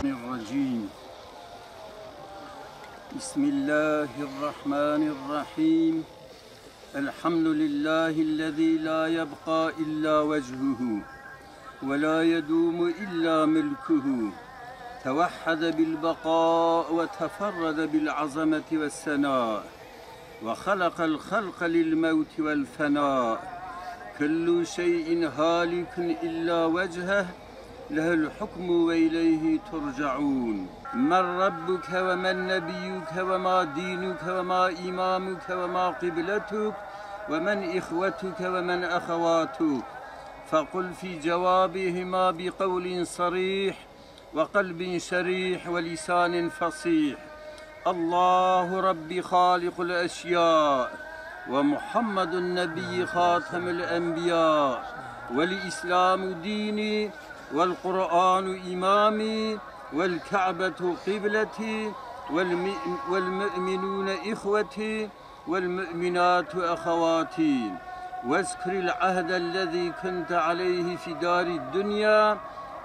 الرجيم. بسم الله الرحمن الرحيم. الحمد لله الذي لا يبقى إلا وجهه ولا يدوم إلا ملكه، توحد بالبقاء وتفرد بالعظمة والثناء، وخلق الخلق للموت والفناء. كل شيء هالك إلا وجهه، له الحكم وإليه ترجعون. من ربك ومن نبيك وما دينك وما إمامك وما قبلتك ومن إخوتك ومن أخواتك؟ فقل في جوابهما بقول صريح وقلب شريح ولسان فصيح: الله ربي خالق الأشياء، ومحمد النبي خاتم الأنبياء، والإسلام ديني، والقرآن إمامي، والكعبة قبلتي، والمؤمنون إخوتي، والمؤمنات أخواتي. واذكر العهد الذي كنت عليه في دار الدنيا،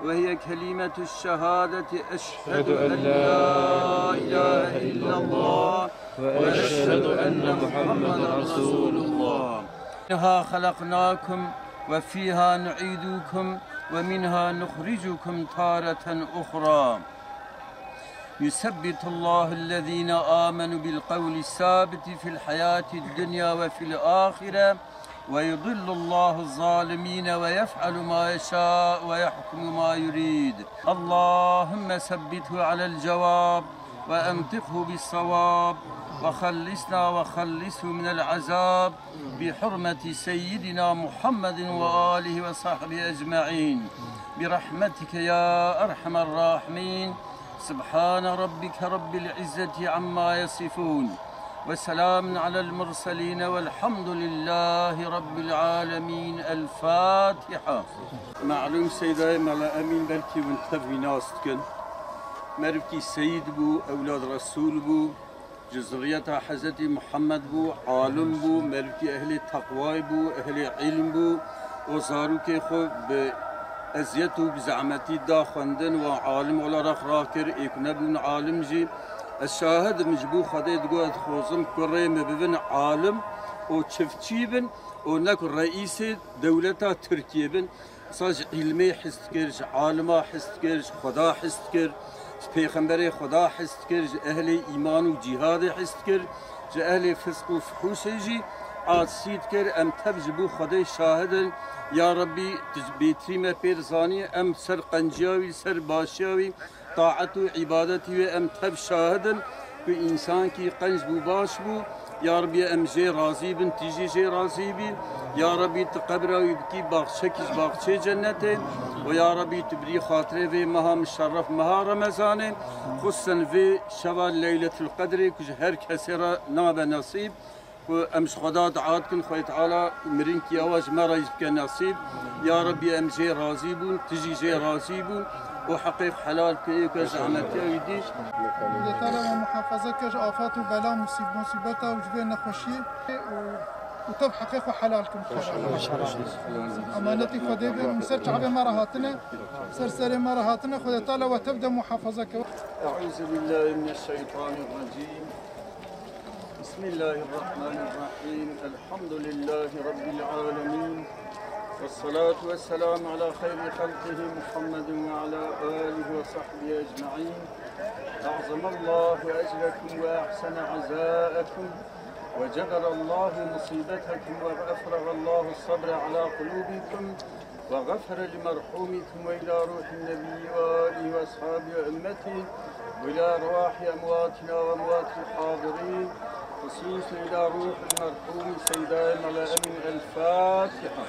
وهي كلمة الشهادة: أشهد أن لا إله إلا الله وأشهد أن محمدا رسول الله. منها خلقناكم وفيها نعيدكم ومنها نخرجكم تارة أخرى. يثبت الله الذين آمنوا بالقول الثابت في الحياة الدنيا وفي الآخرة، ويضل الله الظالمين ويفعل ما يشاء ويحكم ما يريد. اللهم ثبته على الجواب وأنطقه بالصواب، وخلصنا وخلصه من العذاب بحرمة سيدنا محمد وآله وصحبه أجمعين برحمتك يا أرحم الراحمين. سبحان ربك رب العزة عما يصفون، وسلام على المرسلين، والحمد لله رب العالمين. الفاتحة. معلوم سيدة ملا أمين بلكي وانتبه ناستكن مربكي سيد بو، أولاد رسول بو، جزرية حضرت محمد بو، عالم بو، مربكي أهل تقوى بو، أهل علم بو، وزاروك خو بأزيت و بزعمتي دا خندن وعالم ولا رخ راكر إكنبون عالم جي. الشاهد مجبو خديد قوات خوزم كريم ببن عالم و تشفتشيبن و نكو رئيس دولة تركيا بن صاج علمي حستكرش، عالما حستكرش، خدا حستكر، پیغمبر خدا حستكر، أهل إيمان و جهاد حستكر، أهل فسق و فحوش جي عاصيد كر. أم تبجبو خدي شاهدن يا ربي بيتري ما بيرزاني أم سر قنجاوي سر باشاوي طاعت و عبادتی و ام تب شاهدن که انسان کی قنج بو باش بو. یا ربی ام جی راضی بن تیجی جی راضی بی. یا ربی تقبره و بکی باغچه کش باغچه جنته، و یا ربی تبری خاطره و مها مشرف مها رمضانه، خصوصا و شوال لیلة القدر کج هر کسی را ناب نصیب. و امش خدا دعات کن خوی تعالی مرین کی آواز مرا بک نصیب. یا ربی ام جی راضی بون تیجی جی راضی بون وحقيق حلال كيك زعمتي ويديش. إذا ترى محافظة كاش آفات وبلاء مصيبتها وجبين نخوشي وتب حقيق حلالكم أمانتي خدي مسرج على مرهاتنا سرسري مرهاتنا خدي طالع وتبدأ محافظة. أعوذ بالله من الشيطان الرجيم. بسم الله الرحمن الرحيم. الحمد لله رب العالمين، والصلاة والسلام على خير خلقه محمد وعلى آله وصحبه أجمعين. أعظم الله أجركم وأحسن عزاءكم وجبر الله مصيبتكم وأفرغ الله الصبر على قلوبكم وغفر لمرحومكم وإلى روح النبي وآله وأصحابه وأمته وإلى أرواح أمواتنا وأموات الحاضرين، خصوصا إلى روح المرحوم سيدنا الأمين. الفاتحة.